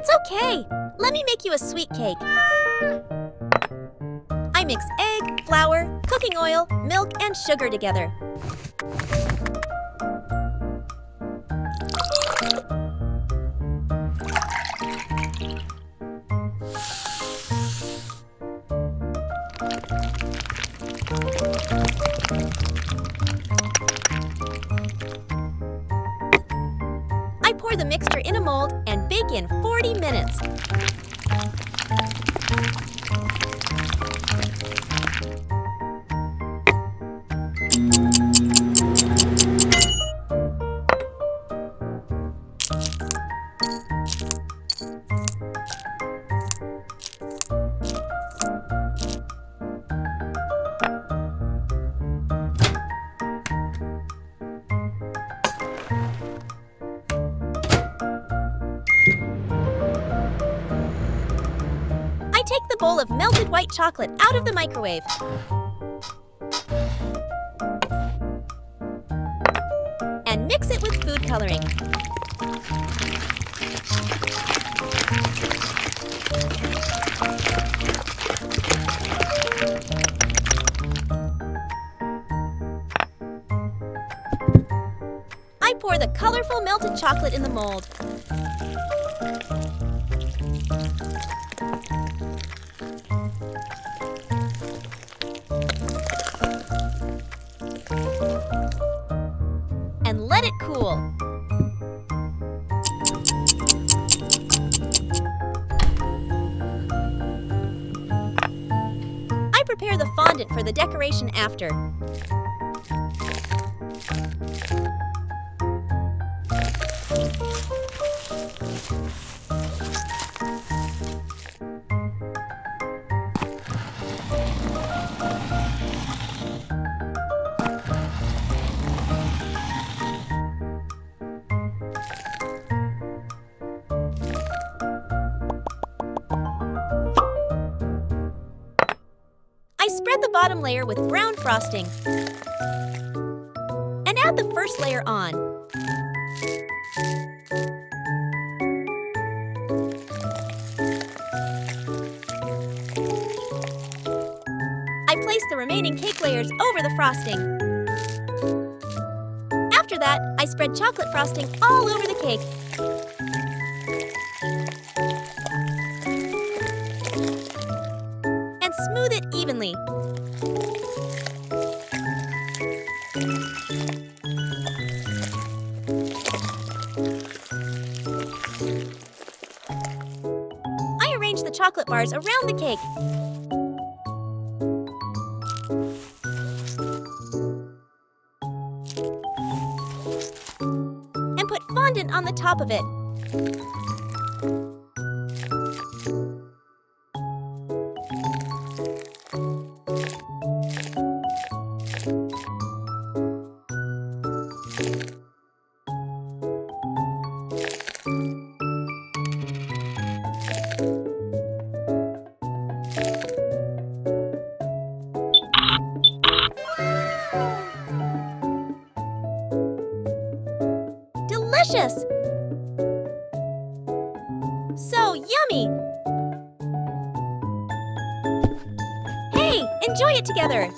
It's okay. Let me make you a sweet cake. I mix egg, flour, cooking oil, milk, and sugar together. I pour the mixture in a mold and bake in 40 minutes. I take the bowl of melted white chocolate out of the microwave. And mix it with food coloring. I pour the colorful melted chocolate in the mold. And let it cool. I prepare the fondant for the decoration after. I spread the bottom layer with brown frosting and add the first layer on. I place the remaining cake layers over the frosting. After that, I spread chocolate frosting all over the cake. And smooth it evenly. I arrange the chocolate bars around the cake. And put fondant on the top of it. Delicious! So yummy! Hey, enjoy it together!